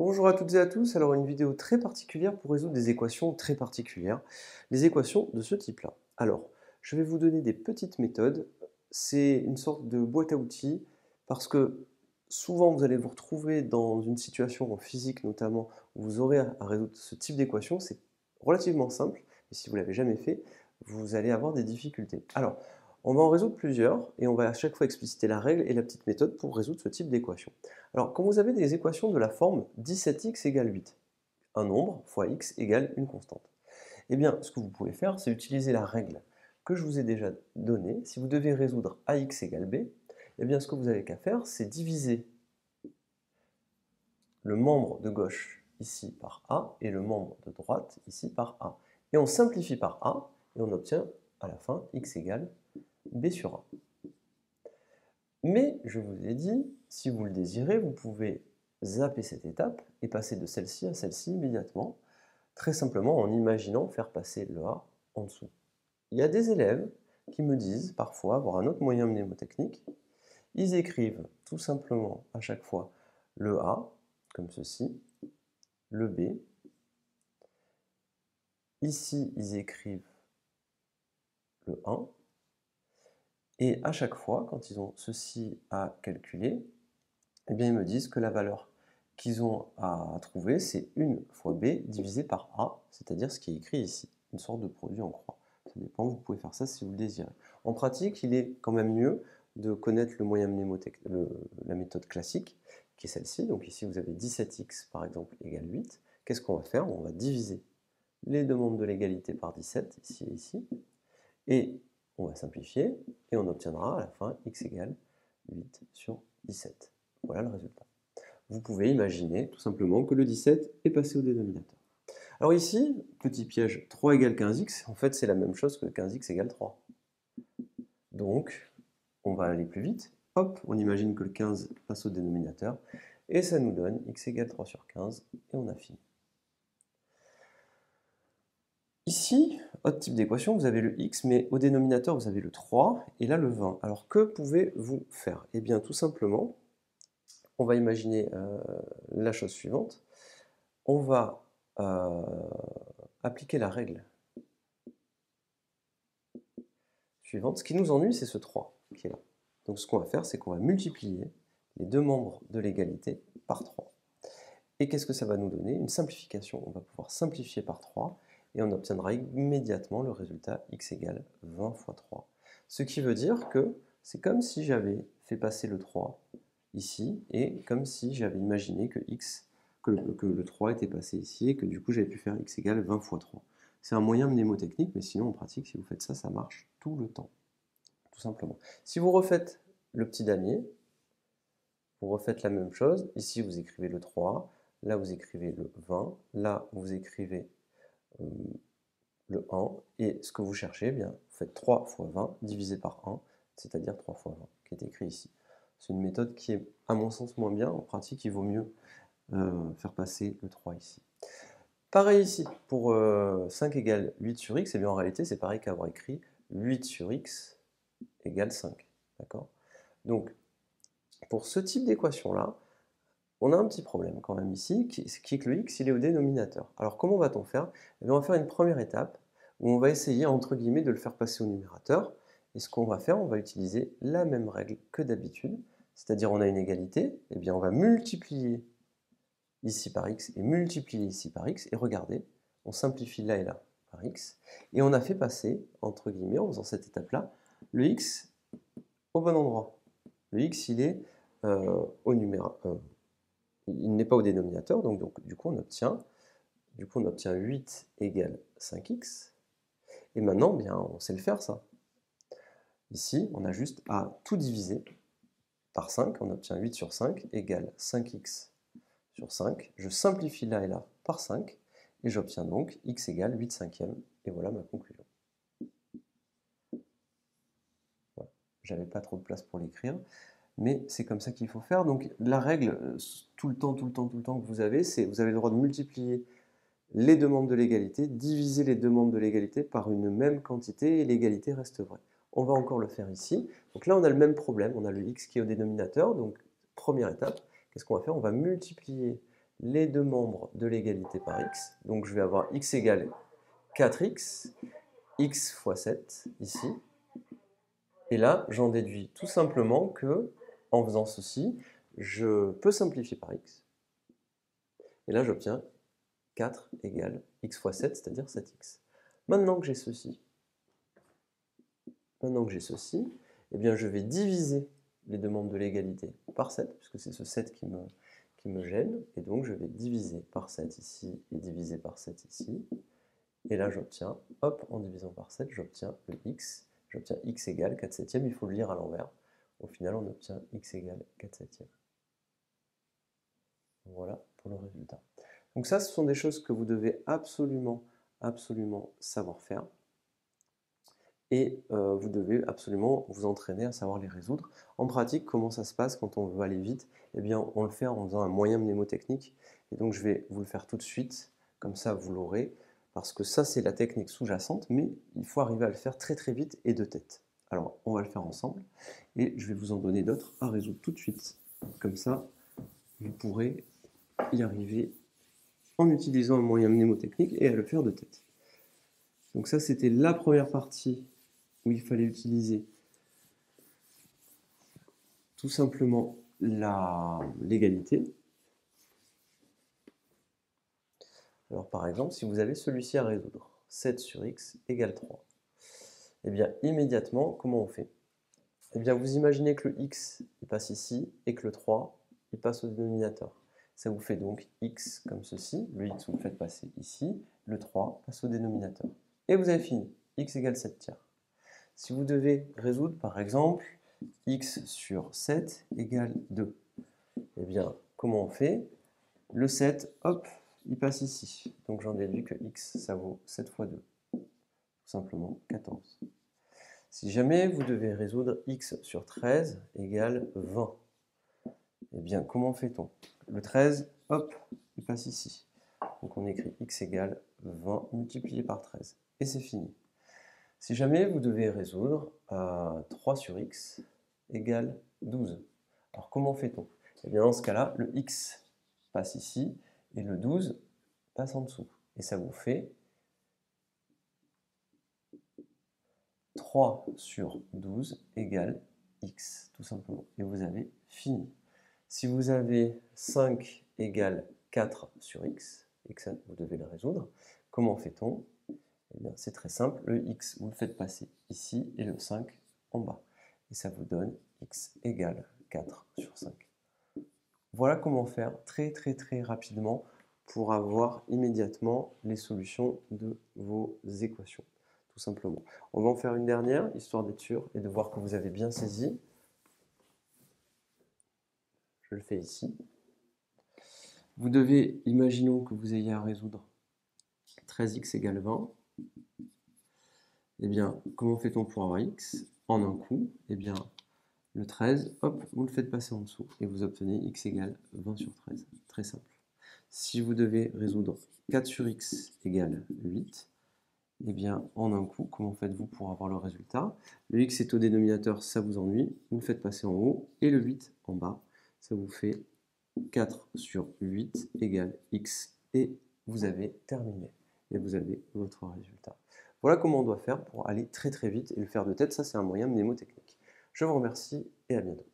Bonjour à toutes et à tous, alors une vidéo très particulière pour résoudre des équations très particulières, les équations de ce type-là. Alors, je vais vous donner des petites méthodes, c'est une sorte de boîte à outils, parce que souvent vous allez vous retrouver dans une situation en physique notamment, où vous aurez à résoudre ce type d'équation, c'est relativement simple, et si vous ne l'avez jamais fait, vous allez avoir des difficultés. Alors, on va en résoudre plusieurs, et on va à chaque fois expliciter la règle et la petite méthode pour résoudre ce type d'équation. Alors, quand vous avez des équations de la forme 17x égale 8, un nombre fois x égale une constante, eh bien, ce que vous pouvez faire, c'est utiliser la règle que je vous ai déjà donnée. Si vous devez résoudre ax égale b, eh bien, ce que vous avez qu'à faire, c'est diviser le membre de gauche ici par a et le membre de droite ici par a. Et on simplifie par a et on obtient à la fin x égale b sur a. Mais je vous ai dit, si vous le désirez, vous pouvez zapper cette étape et passer de celle-ci à celle-ci immédiatement, très simplement en imaginant faire passer le A en dessous. Il y a des élèves qui me disent parfois avoir un autre moyen mnémotechnique. Ils écrivent tout simplement à chaque fois le A, comme ceci, le B. Ici, ils écrivent le 1. Et à chaque fois, quand ils ont ceci à calculer, eh bien, ils me disent que la valeur qu'ils ont à trouver, c'est 1 fois b divisé par a, c'est-à-dire ce qui est écrit ici, une sorte de produit en croix. Ça dépend, vous pouvez faire ça si vous le désirez. En pratique, il est quand même mieux de connaître le moyen la méthode classique, qui est celle-ci. Donc ici, vous avez 17x, par exemple, égale 8. Qu'est-ce qu'on va faire? On va diviser les deux membres de l'égalité par 17, ici et ici, et on va simplifier, et on obtiendra à la fin x égale 8 sur 17. Voilà le résultat. Vous pouvez imaginer tout simplement que le 17 est passé au dénominateur. Alors ici, petit piège, 3 égale 15x, en fait c'est la même chose que 15x égale 3. Donc, on va aller plus vite. Hop, on imagine que le 15 passe au dénominateur, et ça nous donne x égale 3 sur 15, et on a fini. Ici, autre type d'équation, vous avez le x, mais au dénominateur, vous avez le 3, et là le 20. Alors que pouvez-vous faire? Eh bien, tout simplement, on va imaginer la chose suivante. On va appliquer la règle suivante. Ce qui nous ennuie, c'est ce 3 qui est là. Donc ce qu'on va faire, c'est qu'on va multiplier les deux membres de l'égalité par 3. Et qu'est-ce que ça va nous donner? Une simplification. On va pouvoir simplifier par 3 et on obtiendra immédiatement le résultat x égale 20 fois 3. Ce qui veut dire que c'est comme si j'avais fait passer le 3 ici et comme si j'avais imaginé que le 3 était passé ici et que du coup j'avais pu faire x égale 20 fois 3. C'est un moyen mnémotechnique, mais sinon en pratique, si vous faites ça, ça marche tout le temps, tout simplement. Si vous refaites le petit damier, vous refaites la même chose. Ici, vous écrivez le 3, là, vous écrivez le 20, là, vous écrivez le 1, et ce que vous cherchez, eh bien, vous faites 3 fois 20 divisé par 1, c'est-à-dire 3 fois 20, qui est écrit ici. C'est une méthode qui est, à mon sens, moins bien. En pratique, il vaut mieux faire passer le 3 ici. Pareil ici, pour 5 égale 8 sur x, et bien en réalité, c'est pareil qu'avoir écrit 8 sur x égale 5. D'accord? Donc, pour ce type d'équation-là, on a un petit problème quand même ici, qui est que le x, il est au dénominateur. Alors comment va-t-on faire? Eh bien, on va faire une première étape où on va essayer, entre guillemets, de le faire passer au numérateur. Et ce qu'on va faire, on va utiliser la même règle que d'habitude, c'est-à-dire on a une égalité, et bien on va multiplier ici par x et multiplier ici par x, et regardez, on simplifie là et là par x, et on a fait passer, entre guillemets, en faisant cette étape-là, le x au bon endroit. Le x, il est au numérateur. Il n'est pas au dénominateur, donc du coup on obtient 8 égale 5x. Et maintenant, bien, on sait le faire ça. Ici, on a juste à tout diviser par 5, on obtient 8 sur 5 égale 5x sur 5. Je simplifie là et là par 5, et j'obtiens donc x égale 8 cinquièmes, et voilà ma conclusion. Voilà. J'avais pas trop de place pour l'écrire, mais c'est comme ça qu'il faut faire. Donc la règle, tout le temps que vous avez, c'est vous avez le droit de multiplier les deux membres de l'égalité, diviser les deux membres de l'égalité par une même quantité, et l'égalité reste vraie. On va encore le faire ici. Donc là, on a le même problème, on a le x qui est au dénominateur, donc première étape, qu'est-ce qu'on va faire? On va multiplier les deux membres de l'égalité par x. Donc je vais avoir x égale 4x, x fois 7 ici. Et là, j'en déduis tout simplement que, en faisant ceci, je peux simplifier par x. Et là, j'obtiens 4 égale x fois 7, c'est-à-dire 7x. Maintenant que j'ai ceci, eh bien, je vais diviser les deux membres de l'égalité par 7, puisque c'est ce 7 qui me gêne. Et donc, je vais diviser par 7 ici et diviser par 7 ici. Et là, j'obtiens, hop, en divisant par 7, j'obtiens le x. J'obtiens x égale 4 septièmes. Il faut le lire à l'envers. Au final, on obtient x égale 4 septièmes. Voilà pour le résultat. Donc ça, ce sont des choses que vous devez absolument savoir faire. Et vous devez absolument vous entraîner à savoir les résoudre. En pratique, comment ça se passe quand on veut aller vite? Eh bien, on le fait en faisant un moyen mnémotechnique. Et donc, je vais vous le faire tout de suite, comme ça vous l'aurez, parce que ça, c'est la technique sous-jacente, mais il faut arriver à le faire très très vite et de tête. Alors, on va le faire ensemble, et je vais vous en donner d'autres à résoudre tout de suite. Comme ça, vous pourrez y arriver en utilisant un moyen mnémotechnique et à le faire de tête. Donc ça, c'était la première partie où il fallait utiliser tout simplement l'égalité. Alors par exemple, si vous avez celui-ci à résoudre, 7 sur x égale 3, eh bien immédiatement, comment on fait? Eh bien vous imaginez que le x il passe ici et que le 3 il passe au dénominateur. Ça vous fait donc x comme ceci, le x vous le faites passer ici, le 3 passe au dénominateur. Et vous avez fini, x égale 7 tiers. Si vous devez résoudre par exemple x sur 7 égale 2, eh bien comment on fait? Le 7, hop, il passe ici. Donc j'en déduis que x, ça vaut 7 fois 2. Tout simplement 14. Si jamais vous devez résoudre x sur 13 égale 20, eh bien comment fait-on? Le 13, hop, il passe ici. Donc on écrit x égale 20 multiplié par 13. Et c'est fini. Si jamais vous devez résoudre 3 sur x égale 12. Alors comment fait-on? Eh bien dans ce cas-là, le x passe ici et le 12 passe en dessous. Et ça vous fait 3 sur 12 égale x, tout simplement. Et vous avez fini. Si vous avez 5 égale 4 sur x, et que ça, vous devez le résoudre, comment fait-on? Eh bien, c'est très simple. Le x, vous le faites passer ici et le 5 en bas. Et ça vous donne x égale 4 sur 5. Voilà comment faire très rapidement pour avoir immédiatement les solutions de vos équations, tout simplement. On va en faire une dernière, histoire d'être sûr et de voir que vous avez bien saisi. Je le fais ici. Vous devez, imaginons que vous ayez à résoudre 13x égale 20. Eh bien, comment fait-on pour avoir x en un coup? Eh bien, le 13, hop, vous le faites passer en dessous et vous obtenez x égale 20 sur 13. Très simple. Si vous devez résoudre 4 sur x égale 8, eh bien, en un coup, comment faites-vous pour avoir le résultat? Le x est au dénominateur, ça vous ennuie, vous le faites passer en haut, et le 8 en bas, ça vous fait 4 sur 8 égale x, et vous avez terminé, et vous avez votre résultat. Voilà comment on doit faire pour aller très vite et le faire de tête, ça c'est un moyen mnémotechnique. Je vous remercie et à bientôt.